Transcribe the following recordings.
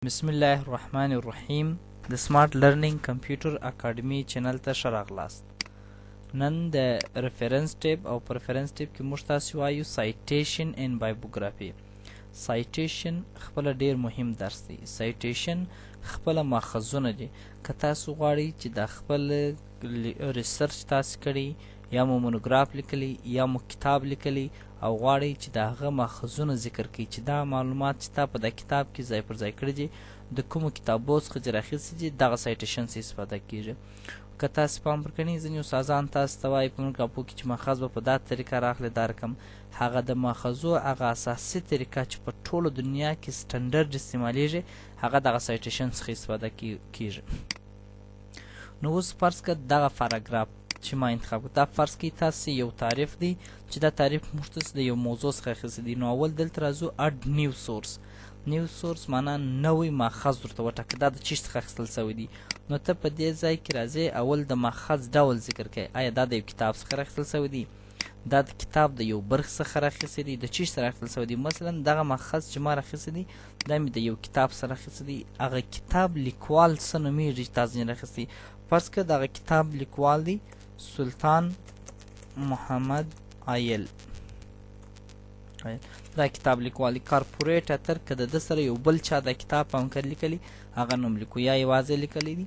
بسم الله الرحمن الرحیم د سمارټ لرنینګ کمپیوټر اکاډمي چینل ته ښه راغلاست. نن د ریفرنس ټیب او په ریفرنس ټیب کې موږ تاسو وایو سایټیشن ان بایبوګرافي. سایټیشن خپله ډیر مهم درس دی. سایټیشن خپله ماخذونه دي. که تاسو غواړئ چې د خپل ریسرچ تاسو کړئ یا مو مونوګراف لیکلی یا مو کتاب لیکلی او غواړئ چې د هغه ماخذونه ذکر کړئ چې دا معلومات چې تا په دا کتاب کې ځای پر ځای کړي دي د کومو کتابو څخه چې راخیستي دي دغه سایټیشن څخه استفاده کیږي. که تاسو پام وکړئ ځینې استادان تاسو ته وایي په مونوګرافو کې چې ماخذ به په دا طریقه راخلي دا رقم هغه د ماخذو هغه اساسي طریقه چې په ټوله دنیا کې سټنډرډ استعمالیږي هغه دغه سایټیشن څخه استفاده کیږي. نو اوس فرض کړه دغه پاراګراف چې ما انتخاب کړ دا فرض کړئ تاسو یو تعریف دی چې دا تعریف موږ ته د یو موضوع څخه اخیستی دی. نو اول دلته راځو اډ نیو سورس. نیو سورس معنا نوی ماخذ ورته وټاکه دا د چی څخه اخیستل سوی دی. نو ته په دې ځای کې راځې اول د ماخذ ډول ذکر کړئ. آیا دا د یو کتاب څخه راخیستل سوی دی؟ دا د کتاب د یو برخ څخه راخیستی دی؟ د چی څخه راخیستل سوی دی؟ مثلا دغه ماخذ چې ما راخیستی دی دا مې د یو کتاب څخه راخیستی دی. هغه کتاب لیکوال څه نومیږي چې تاسو یې راخیستی؟ فرض کړه دغه کتاب لیکوال دی سلطان محمد عایل. دا کتاب لیکوالی کارپوریټ اتر که د ده سره یو بل چا دا کتاب په همکر لیکلی هغه نوم لیکو یا یوازې لیکلی دی.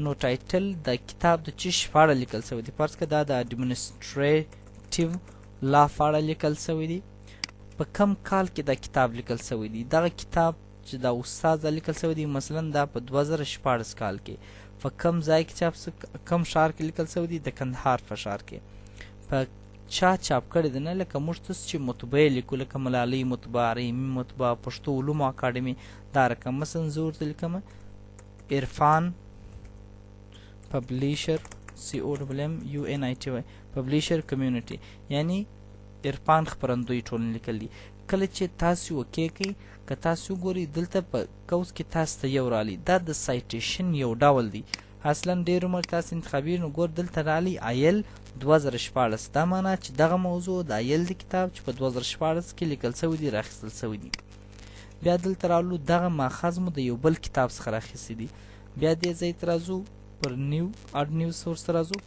نو ټایټل د کتاب د چی په اړه لیکل سوی دی؟ فرض که دا د اډمنسټریټیو لا په اړه لیکل سوی دی. په کم کال کې دا کتاب لیکل سوی دی؟ دغه کتاب چې دا استاد دا لیکل سوی دی مثلا دا په 2014 کال کې په کم ځای کې کم ښار کې لیکل سوی دی؟ د کندهار په ښار کې. په چا چاپ کړی دی؟ نه لکه موږ تاسو چې مطبعې لیکو لکه ملالۍ مطبعه، رحیمي مطبعه، پښتو علومو اکاډمي دا رقم. مثلا زه ورته لیکم عرفان پبلیشر COMMUNITY پبلیشر کمیونټي یعنی عرفان خپرندوی ټولنه لیکل دي. کله چې تاسو وکې که تاسو ګورئ دلته په قوس کې تاسو ته یو رالی دا د سایټیشن یو ډول دی. اصلا ډېر عمر تاسو انتخابي نو ګور دلته رالی عایل 2014. دا معنا چې دغه موضوع د عایل د کتاب چې په 2014 کې لیکل سوی دی راخیستل سوی دی. بیا دلته رالو دغه ماخذ مو د یو بل کتاب څخه راخیستی دی. بیا دې ځای ته راځو پر نیو اډ نیو سورس ته راځو.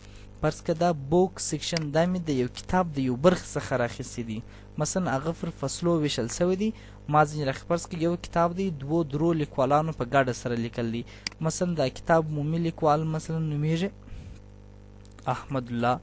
فرض که دا بوک سیکشن دا مې د یو کتاب د یو برخې څخه راخیستی دی. مثلا هغه پر فصلو ویشل سوی دی. ما ځینې فرض که یو کتاب دی دوو درو لیکوالانو په ګډه سره لیکل دی. مثلا دا کتاب عمومي لیکوال مثلا نومیږي احمد الله.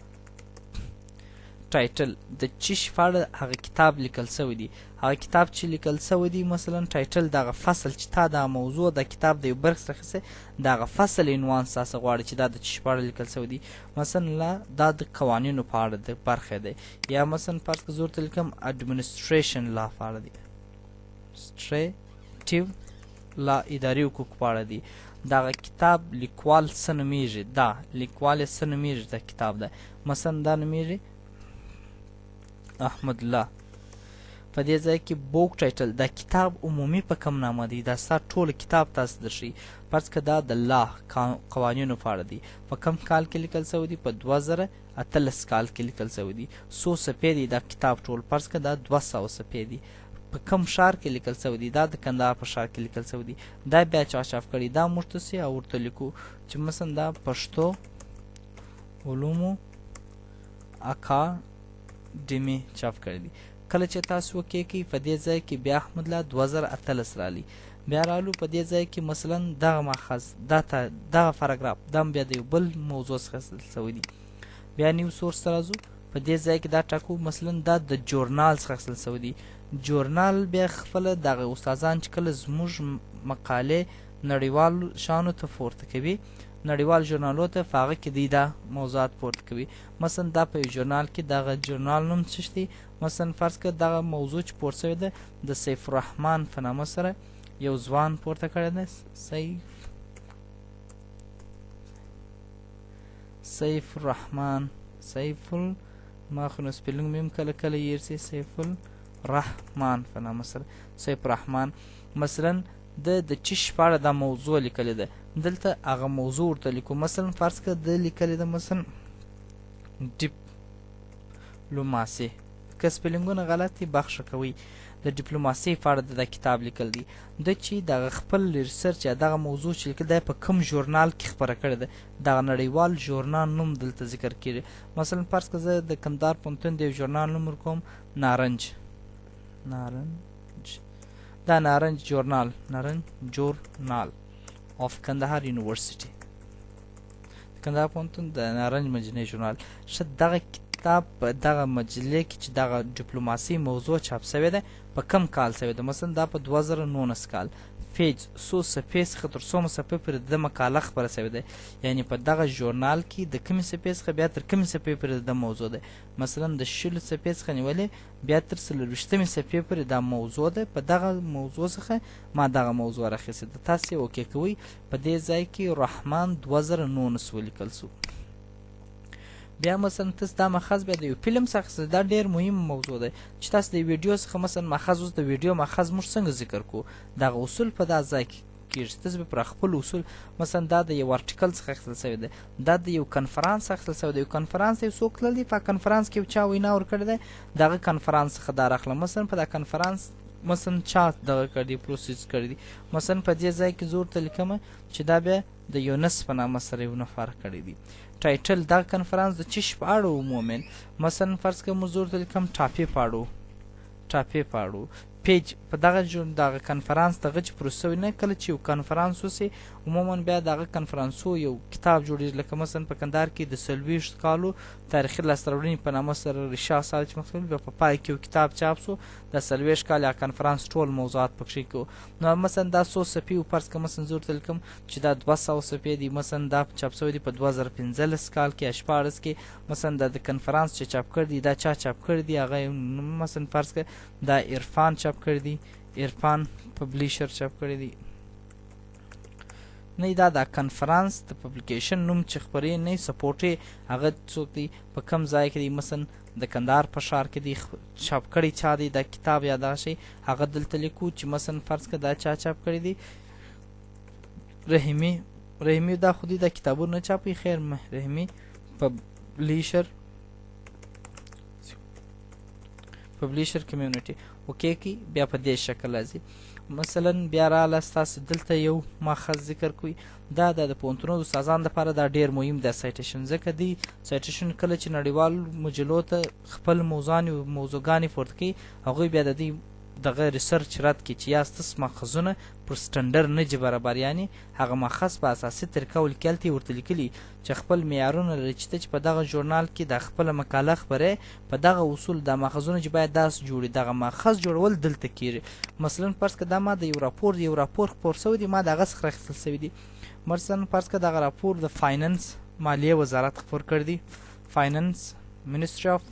ټایټل د چی په اړه هغه کتاب لیکل سوی دی. هغه کتاب چې لیکل سوی دی مثلا ټایټل دغه فصل چې تا دا موضوع د کتاب د یو برخې څخه اخیستی دغه فصل عنوان تاسو غواړئ چې دا د چی په اړه لیکل سوی دی. مثلا دا د قوانینو په اړه د برخه دی. یا مثلا فرض که زه ورته لیکم اډمنسټریشن لا په اړه دی. سټریټیو لا اداري حقوق په اړه دی. دغه کتاب لیکوال څه نومیږي؟ دا لیکوال یې څه نومیږي د کتاب ده؟ مثلا دا نومیږي احمد الله. په دې ځای کې بوک ټایټل دا کتاب عمومي په کم نامه دی. دا ستا ټول کتاب تاسو درشي. فرض که دا د لا قوانینو په اړه دی. په کم کال کې لیکل سوی دی؟ په 2018 کال کې لیکل سوی دی. 100 صفحې دی دا کتاب ټول. فرض که دا 200 صفحې دی. په کم ښار کې لیکل سوی دی؟ دا د کندهار په ښار کې لیکل سوی دی. دا بیا چا چاپ کړي؟ دا موږ ته او ورته لیکو چې مثلا دا پښتو علومو اکاډمي چاپ کړی دی. کله چې تاسو وکې په دې ځای کې بیا احمد الله 2018 رالی. بیا رالو په دې ځای کې مثلا دغه ماخذ دغه پاراګراف دا بیا د یو بل موضوع څخه اخیستل سوی دی. بیا نیو سورس ته راځو. په دې ځای کې دا ټاکو مثلا دا د جورنال څخه اخیستل سوی دی. جورنال بیا خپله دغه استادان چې کله زموږ مقالې نړیوال شانو ته پورته کوي نړیوال ژورنالو ته په هغه کې دی دا موضوعات پورته کوي. مثلا دا په یو ژورنال کې دغه ژورنال نوم څه دی؟ مثلا فرض کړه دغه موضوع چې پورته شوی ده د سیف الرحمن په نامه سره یو ځوان پورته کړی دی. سیف الرحمن ما خو نو سپیلنګ مې هم کله کله یېرسي سیف الرحمن په نامه سره سیف الرحمن. مثلا د چی په اړه دا موضوع لیکلې ده. دلته هغه موضوع ورته لیکو. مثلا فرض کړه د لیکلې ده مثلا ډیپلوماسي که سپیلنګونه غلط دي بخښه کوئ. د ډیپلوماسۍ په اړه د کتاب لیکل دي. د چې دغه خپل ریسرچ یا دغه موضوع چې لیکل دی په کوم ژورنال کې خپره کړې ده، دغه نړیوال ژورنال نوم دلته ذکر کړي. مثلا فرض که زه د کندهار پوهنتون د یو ژورنال نوم ورکوم نارنج، دا نارنج جورنال of کندهار یونیورسيټي، کندهار پوهنتون د نارنج مجلې ژورنال. ښه دغه کتاب په دغه مجلې کې چې دغه ډیپلوماسي موضوع چاپ سوې ده په کم کال سوې ده؟ مثلا دا په 2019 کال. پیج څو صفحې څخه تر څومره صفحې پورې د مقاله خپره سوې ده، یعنی په دغه ژورنال کې د کومې صفحې څخه بیا تر کومې صفحې پورې د موضوع ده. مثلا د 20 صفحې څخه نیولې بیا تر 24مې صفحې پورې دا موضوع ده. په دغه موضوع څخه ما دغه موضوع راخیستې ده. تاسې اوکې کوئ. په دې ځای کې رحمان 2019 ولیکل سو. بیا مثلا تاسو دا ماخذ بیا د یو فلم څخه، دا ډېر مهم موضوع ده چې تاسو د ویډیو څخه مثلا ماخذ، اوس د ویډیو ماخذ موږ څنګه ذکر کوو؟ دغه اصول په دا ځای کې کېږي. تاسو به پر خپل اصول، مثلا دا د یو ارټیکل څخه اخیستل سوی ده، دا د یو کنفرانس اخیستل سوی ده. یو کنفرانس یو څوک تللی په کنفرانس کې یو چا وینا ورکړې ده، دغه کنفرانس څخه دا راخلم. مثلا په دا کنفرانس مثلا چا دغه کړي پروسیس کړی دي. مثلا په دې ځای کې زه ورته لیکم چې دا بیا د یونس په نامه سره یو نفر کړی دي. ټایټل دغه کنفرانس د چی په اړه عموما، مثلا فرض کړه موږ ورته لیکم ټاپې په اړه. پیج په دغه کنفرانس دغه چې پروسه وي، نه کله چې یو کنفرانس وسي عموما بیا دغه کنفرانسو یو کتاب جوړېږي. لکه مثلا په کندهار کې د 40 کالو تاریخي لاسته راوړنې په نامه سره رشا صاحب چې مخکې بیا په پای کې یو کتاب چاپ سو، د 40 کال کنفرانس ټول موضوعات پکښې کو. نو مثلا دا 100 صفحې فرض کړه مثلا زه ورته لیکم چې دا 200 صفحې دي. مثلا دا چاپ سوی دي په 2015 کال کې 14 کې. مثلا د کنفرانس چې چاپ کړی دی دا چا چاپ کړی دی؟ هغه مثلا فرض کړه دا عرفان چاپ کړی دی، عرفان پبلیشر چاپ کړی دی. نه دا د کنفرانس د پبلیکیشن نوم چې خپرې نه سپورټي هغه څوک دی، په کم ځای کې دی، مثلا د کندهار په ښار کې دی، چاپ کړی چا دی دا کتاب یا دا شی هغه دلته لیکو چې مثلا فرض کړه دا چا چاپ کړی دی. رحیمي دا خو دی دا کتابونه چاپي، خیر رحیمي پبلیشر کمیونټي اوکې کی. بیا په دې شکل راځي. مثلا بیا رااله ستاسو دلته یو ماخذ ذکر کوي. دا د پوهنتونونو د استادانو لپاره دا ډېر مهم دی سایټیشن، ځکه دی سایټیشن کله چې نړیوال مجلو ته خپل موضوعګانې پورته کوي، هغوی بیا د دې دغه ریسرچ رد کړي چې یا ستاسو ماخذونه پر سټنډرډ نه دي برابر، یعنې هغه ماخذ په اساسي طریقه ولیکل دي، ورته لیکلي چې خپل معیارونه لري چې ته چې په دغه ژورنال کې د خپله مقاله خپرې په دغه اصول د ماخذونه چې باید داسې جوړي، دغه ماخذ جوړول دلته کېږي. مثلا فرض کړه دا ما د یو راپور خپور سوی دی، ما د هغه څخه راخیستل سوی دی. مثلا فرض کړه دغه راپور د فاینانس مالیې وزارت خپور کړی دی، فاینانس منسټري اف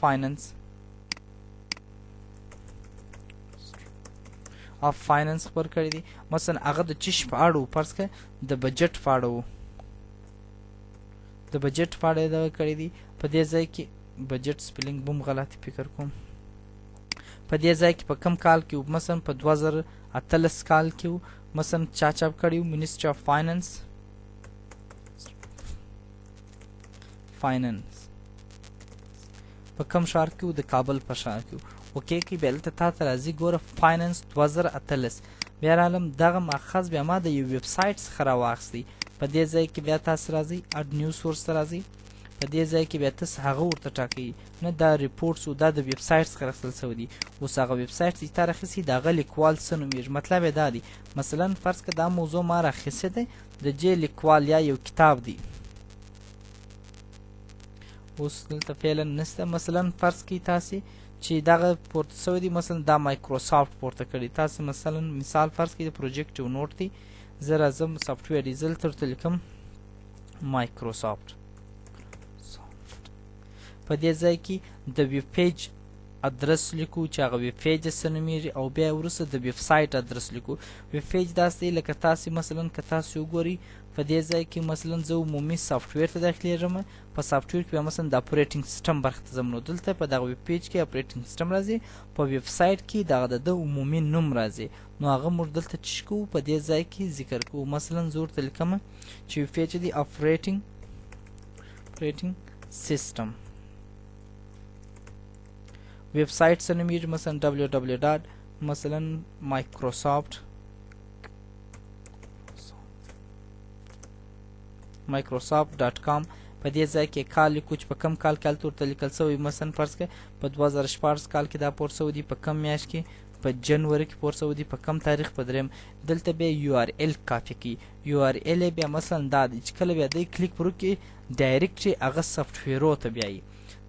فاینانس خپور کړی دی. مثلا هغه د چیش په اړه فرض کړه د بجټ په اړه دغه کړی دی. په دې ځای کې بجټ سپیلنګ بوم غلطي فکر کوم. په دې ځای کې په کم کال کې مثلا په 2018 کال کې مثلا چا چاپ کړی و؟ منسټري اف فاینانس په کم ښار کې و؟ د کابل په ښار کې و. اوکې کې بیا دلته تا ته راځي ګوره فاینانس 2018. بیا رالم دغه ماخذ بیا ما د یو ویب سایټ څخه راواخیستی. په دې ځای کې بیا تاسو راځئ اډ نیو سورس ته راځئ. په دې ځای کې بیا تاسو هغه ورته ټاکئ، نه دا ریپورټس و دا د ویب سایټ څخه راخیستل سوی دي. اوس هغه ویب سایټ چې تا راخیستي د هغه لیکوال څه نومیږي؟ مطلب یې دا دی مثلا فرض کړه دا موضوع ما راخیستی دی، د دې لیکوال یا یو کتاب دی. اوس دلته فعلا نشته. مثلا فرض کړئ تاسې چې دغه پورته سوی دی، مثلا دا مایکروسافټ پورته کړي. تاسې مثلا مثال فرض کړئ د پروجیکټ یو نوټ دی، زه راځم سافټویر دی، زه دلته ورته لیکم مایکروسافټ. په دې ځای کې د ویب پیج ادرس لیکو چې هغه ویب پیج څه نومیږي، او بیا وروسته د ویب سایټ ادرس لیکو. ویب پیج داسې دی لکه تاسې مثلا که تاسې وګورئ په دې ځای کې مثلا زه عمومي سافټویر ته داخلیږم، په سافټویر کې بیا مثلا د اپریټینګ سیسټم برخه ته ځم، نو دلته په دغه ویب پیج کې اپریټینګ سیسټم راځي، په ویب سایټ کې دغه د عمومي نوم راځي، نو هغه موږ دلته چی کوو په دې ځای کې ذکر کوو. مثلا زه ورته لیکم چې ویب پیج دی اپریټینګ سیسټم. ویب سایټ څه نومیږي مثلا www مثلا microsoft.com په دې ځای کې کال لیکو چې په کم کال کې هلته ورته لیکل سوی مثلا فرض کړئ په 2014 کال کې دا پورت سوی دي په کم میاشت کې په جنوري کې پورت سوی دي په کم تاریخ په دریم دلته بیا URL کاپي کوي URL یې بیا مثلا دا دی چې کله بیا دی کلیک پر وکړي ډایرکټ یې هغه سافټویرو ته بیایي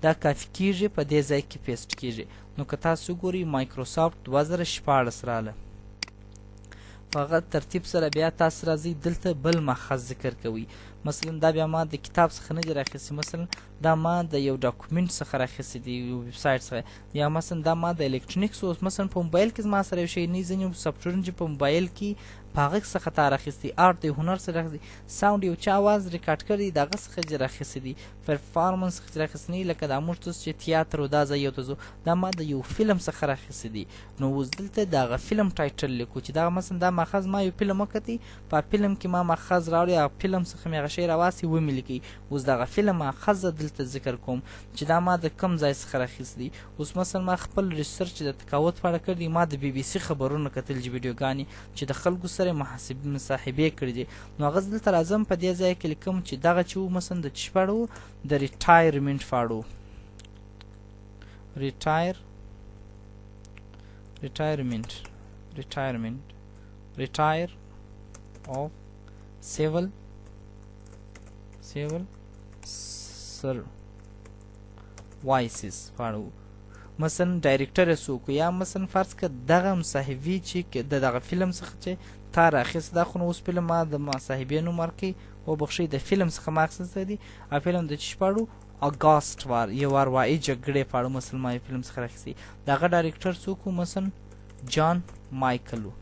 دا کافي کېږي په دې ځای کې پیسټ کېږي نو که تاسو ګورئ مایکروسافټ 2014 راله په هغه ترتیب سره بیا تاسو راځئ دلته بل ماخذ ذکر کوئ مثلا دا بیا ما د کتاب څخه نه دي راخیستي مثلا دا ما د یو ډاکومنټ څخه راخیستي دي یو ویب سایټ څخه یا مثلا دا ما د الکترونیکس اوس مثلا په موبایل کې زما سره یو شی نه ځینې سافټویرونه چې په موبایل کې په هغه څخه تا راخیستي آرټ دی هنر څخه راخیستي ساوند یو چا اواز ریکارډ کړی د هغه څخه چې راخیستي دي پرفارمنس څخه راخیستي لکه دا موږ تاسو چې تیاتر او دا ځای ته ځو دا ما د یو فلم څخه راخیستي دي نو اوس دلته د هغه فلم ټایټل لیکو چې دا مثلا دا ماخذ ما یو فلم وکړي په فلم کې ما ماخذ راوړی او فلم څخه مې هغه شی راواسي ومې لیکي اوس دغه فلم ماخذ دلته ذکر کوم چې دا ما د کم ځای څخه راخیستي دي اوس مثلا ما خپل ریسرچ د تقاوت په اړه کړی ما د BBC خبرونه کتل چې ویډیوګانې چې د خلکو سره مصاحبې کړي دي نو هغه دلته راځم په دې ځای کې لیکم چې دغه چې و مثلا د چی په اړه و د ریټایرمنټ په اړه و retire of civil services په اړه و مثلا ډایرکټر یې څوک یا مثلا فرض که دغه مصاحبې چې د دغه فلم څخه چې تا راخیست دا خو نو اوس فلم ما د مصاحبې نوم ورکوي وبخښئ د فلم څخه ما اخیستی دی او فلم د چی په اړه اګاست وار یو اروایي جګړې په اړه مثلا ما یو فلم څخه راخیستی د هغه ډایرکټر څوک و مثلا جان مایکل و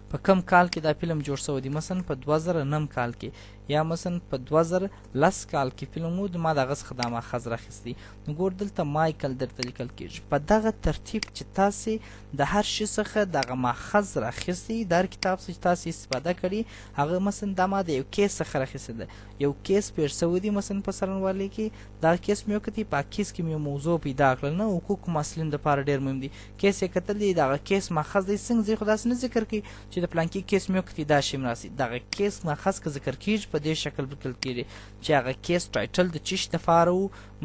په کم کال کې دا فلم جوړ شوی دی مثلا په 2009 کال کې یا مثلا په 2010 کال کې فلم و ما د هغه څخه دا ماخذ راخیستی نو ګور دلته مایکل درته لیکل کېږي په دغه ترتیب چې تاسې د هر شي څخه دغه ماخذ راخیستی د هر کتاب څخه چې تاسې استفاده کړي هغه مثلا دا ما د یو کیس څخه راخیستی ده یو کیس پېښ شوی دی مثلا په څرنګوالۍ کې دا کیس مې وکتي په کیس کې مې یو موضوع پیدا کړل نه حقوق مسلم دپاره ډېر مهم دي کیس یې کتل دی دغه کیس ماخذ دی څنګه ځای خو داسې نه ذکر کوي چې د پلانکي کیس مې وکتي دا شی م راسي دغه کیس ماخذ که ذکر کېږي په دې شکل لیکل کېږي چې هغه کیس ټایټل د چی دپاره و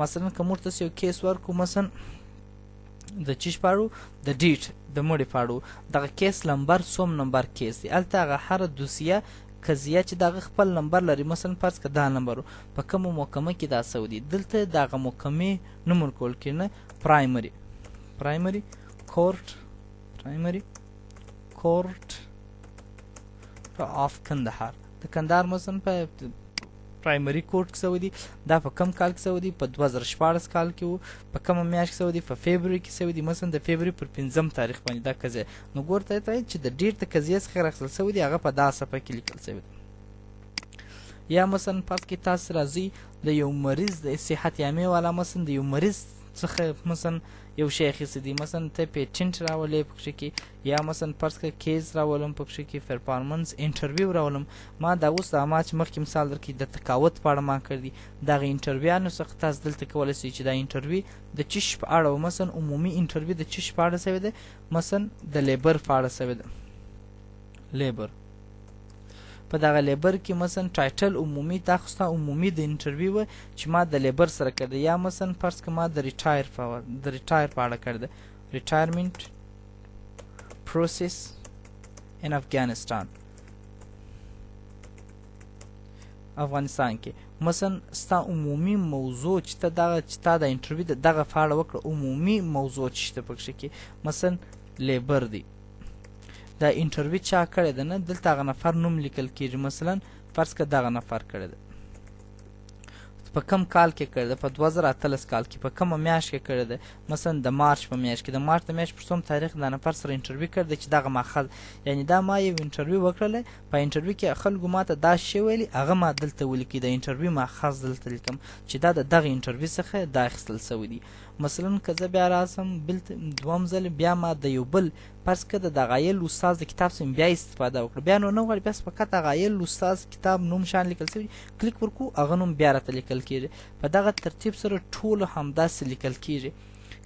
مثلا که موږ تاسې یو کیس ورکړو مثلا د چی په اړه د ډیټ د مړي په اړه دغه کیس نمبر څوم نمبر کیس دی هلته هغه هره دوسیه قضیه چې دغه خپل نمبر لري مثلا فرض که دا نمبر و په کومه محکمه کې دا سوی دی دلته دغه محکمې نوم ورکول کېږي نه پرایمري کورټ آف کندهار د کندهار مثلا په پرایمري کورټ کې سوی دی دا په کم کال کې سوی دی په 2014 کال کې و په کومه میاشت کې سوی دی په فبروري کې سوی دی مثلا د فبروري پر 5 تاریخ باندې دا قضیه نو ګورته ته چې د ډیټ د قضیې څخه راخیستل سوی دی هغه په دا صفحه کې لیکل سوی دی یا مثلا پس کې تاسو راځي د یو مریض د صحت یامې والا مثلا د یو مریض څخه مثلا یو شی اخیستی دی مثلا ته پیټنټ راولې پکښې کې یا مثلا فرض کړه کیس راولم پکښې کې پرفارمنس انټرویو راولم ما دا اوس دا ما چې مخکې مثال درکړي د تقاوت په اړه ما کړی دي دغه انټرویانو څخه تاسو دلته کولی شئ چې دا انټرویو د چی په اړه مثلا عمومي انټرویو د چی په اړه سوی دی مثلا د لیبر په اړه سوی دی لیبر په دغه لیبر کې مثلا ټایټل عمومي دا خو ستا عمومي د انټرویو و چې ما د لیبر سره کړی یا مثلا فرض که ما د ریټایر په اړه کړی ده ریټایرمنټ پروسس ان افغانستان کې مثلا ستا عمومي موضوع چې ته دغه چې تا د انټرویو دغه په اړه وکړه عمومي موضوع چې شته پکښې کې مثلا لیبر دی دا انټرویو چا کړی ده نه دلته هغه نفر نوم لیکل کېږي مثلا فرض که دغه نفر کړی ده په کم کال کې کړی ده په 2018 کال کې په کومه میاشت کې کړی ده مثلا د مارچ په میاشت کې د مارچ د میاشت پر څوم تاریخ دا نفر سره انټرویو کړی ده چې دغه ماخذ یعنې دا ما یو انټرویو وکړلی په انټرویو کې خلکو ما ته دا شی ویلي هغه ما دلته ولیکي د انټرویو ماخذ دلته لیکم چې دا د دغه انټرویو څخه دا اخیستل سوی دی مثلا که زه بیا راسم دوم ځل بیا ما د یو بل فرض که د دغه یل استاد د کتاب څخه بیا استفاده وکړه بیا نو نه غواړي بس فقط هغه یل استاد کتاب نوم شان لیکل سوی کلیک ورکړو هغه نوم بیا راته لیکل کېږي په دغه ترتیب سره ټولو همداسې لیکل کېږي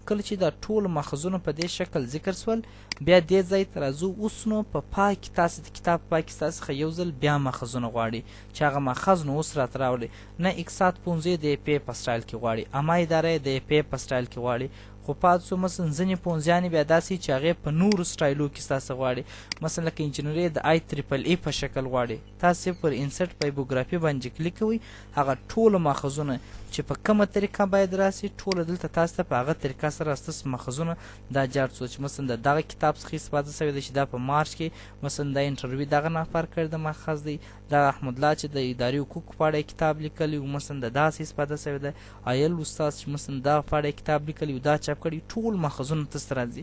کله چې دا ټول ماخذونه په دې شکل ذکر سول بیا دې ځای ته راځو. اوس نو په پای کې تاسې د کتاب په پای کې ستاسو څخه یو ځل بیا ماخذونه غواړي چې هغه ماخذ نو اوس راته راوړي. نه اقتصاد پوهنځی د اپی په سټایل کې غواړي، عامه اداره د اپی په سټایل کې غواړي، خو پاتې شو مثلا ځینې پوهنځیانې بیا داسې چې هغې په نورو سټایلو کې ستاسو غواړي، مثلا لکه انجینري د آی تریپل ای په شکل غواړي. تاسې پر انسرټ بایبوګرافي باندې کلیک کوئ، هغه ټوله ماخذونه چې په کومه طریقه باید راسي ټوله دلته تاسو ته په هغه طریقه سره ستاسو ماخذونه دا جارد شو چې مثلا د دغه کتاب څخه استفاده شوې ده چې دا په مارچ کې مثلا د انټرویو دغه نفر کړی د ماخذ دی، دا احمد الله چې د اداري حقوقو په اړه کتاب لیکلی و مثلا د داسې استفاده شوې ده، ایل استاد چې مثلا دا په اړه کتاب لیکلی و دا چاپ کړي، ټول ماخذونه تاسو ته راځي.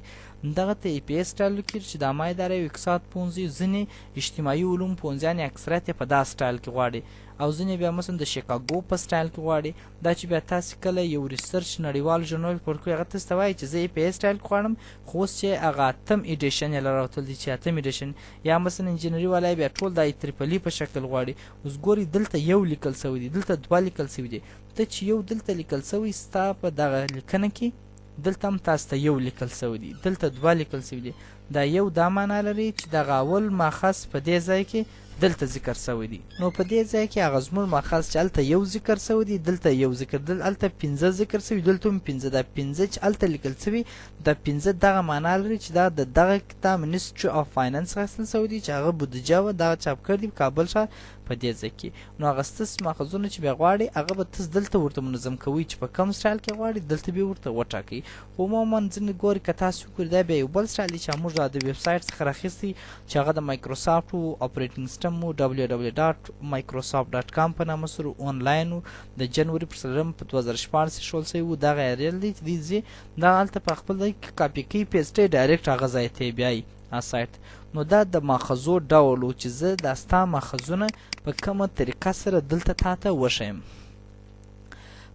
دغه ته ای پی ایس سټایل کې چې د عامه ادارې او اقتصاد پوهنځي ځینې اجتماعي علوم پوهنځیان اکثریت یې په دا سټایل کې غواړي او ځینې بیا مثلا د شیکاګو په سټایل کې غواړي. دا چې بیا تاسې کله یو ریسرچ نړیوال ژورنال ورکوي هغه تاسو ته وایي چې زه ای پی ایس سټایل کې غواړم، خو اوس چې هغه 8م ایډیشن یې راوتلی دی چې 8م ایډیشن یا مثلا انجینري والا بیا ټول د ای تریپل ای په شکل غواړي. اوس ګوري دلته یو لیکل سوی دی، دلته 2 لیکل سوي دي، ته چې یو دلته لیکل سوی ستا په دغه لیکنه کې دلته هم تاسو ته یو لیکل سوی دی، دلته 2 لیکل سوي دي. دا یو دا معنا لري چې دغه اول ماخذ په دې ځای کې دلته ذکر سوی دی، نو په دې ځای کې هغه زموږ ماخذ چې هلته یو ذکر سوی دی دلته یو ذکر، هلته 15 ذکر سوي دلته هم 15. دا 15 چې هلته لیکل سوي دا 15 دغه معنا لري چې دا د دغه کتاب منیسټري اف فاینانس اخیستل سوی دی چې هغه بودیجه وه دغه چاپ کړی دی په کابل ښار په دې ځای کې. نو هغه ستاسو ماخذونه چې بیا غواړي هغه به تاسو دلته ورته منظم کوئ چې په کوم سټایل کې غواړي دلته بیا ورته وټاکئ. عموما ځینې ګوري که تاسو وګورئ دا بیا یو بل سټایل دی چې موږ د ویب سایټ څخه راخیستی چې هغه د مایکروسافټ و اپریټینګ سیسټم و www.microsoft.com په نامه سره آنلاین و د جنوري پر 4 په 2014 ایښودل سوی و. دغه ایریل دی چې دی دا هلته په خپل ځای کې کاپي کوي پیسټوي ډایرکټ هغه ځای ته یې بیایي سایټ. نو دا د ماخذو ډول و چې زه دا ستا ماخذونه په کومه طریقه سره دلته تا ته وښیم.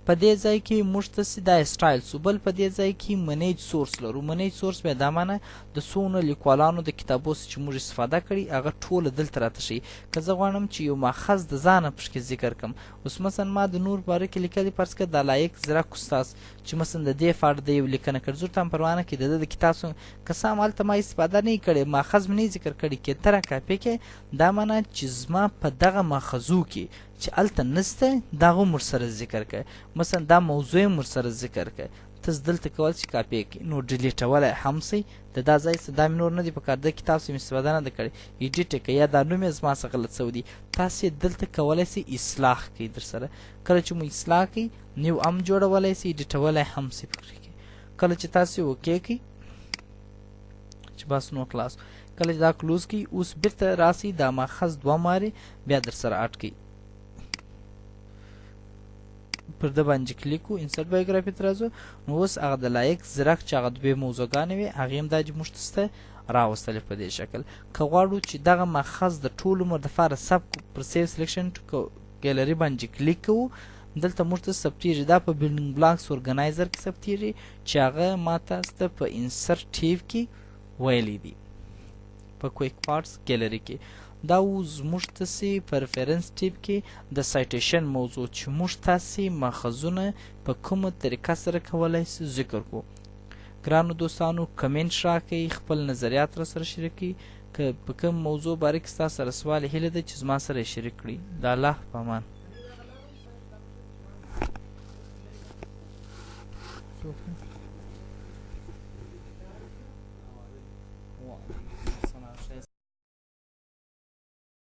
په دې ځای کې موږ تاسې دا سټایل سو. بل په دې ځای کې منیج سورس لرو. منیج سورس بیا دا معنی د څونه لیکوالانو د کتابو چې موږ استفاده کړي هغه ټوله دلته راته ښیي. که زه غواړم چې یو ماخذ د ځانه پکې ذکر کړم، اوس مثلا ما د نور باره کې لیکلي فرض کړه د لایق زیرک استاد چې مثلا د دې په اړه د یو لیکنه کړ، ضرورت هم پروا نه کړي د ده د کتاب څخه که څه هم هلته ما استفاده نه یې کړې ماخذ مې نه ذکر کړي کې ته راکاپي کې، دا معنی چې زما په دغه ماخذو کې چې هلته نسته دا هم ورسره ذکر کړه، مثلا دا موضوع هم ورسره ذکر کړه، تاسو دلته کول چې کاپي کړئ نو ډیلیټولی هم سئ د دا ځای څخه دا مې نور نه دی پکار، د کتاب څخه مې استفاده نه ده کړې، ایډیټ یې کړئ یا دا نوم یې زما څخه غلط سوی دی. تاسې دلته کولی سئ اصلاح کړئ در سره. کله چې مو اصلاح کړئ نیو هم جوړولی سئ، ایډیټولی هم سئ پکې کړئ. کله چې تاسې اوکې کړئ چې بس نو خلاص، کله چې دا کلوز کړئ اوس بیرته راسئ دا ماخذ 2 مارې بیا در سره اډ کړئ. پر ده باندې کلیک کو انسرټ بایوګرافي ته راځو. نو اوس هغه د لایق زیرک چې هغه 2 موضوعګانې وې هغې هم دا چې موږ ته راوستلې په دې شکل. که غواړو چې دغه ماخذ د ټول عمر دپاره سب پر سیو سلیکشن ګیلري باندې کلیک کوو دلته موږ ته ثبتېږي، دا په بلډینګ بلاکس ارګنایزر کې ثبتېږي چې هغه ما تاسو ته په انسرټ ټیب کې ویلی دي په کویک پارټس ګیلري کې. دا زموږ تاسې په ریفرنس ټیب کې د سایټیشن موضوع چې موږ تاسې ماخذونه په کومه طریقه سره کولی سو ذکر کړو. ګرانو دوستانو کمنټ راکئ، خپل نظریات را سره شریک کړئ. که په کوم موضوع باره کې ستاسو سره سوال هیله ده چې زما سره یې شریک کړئ. د الله په امان.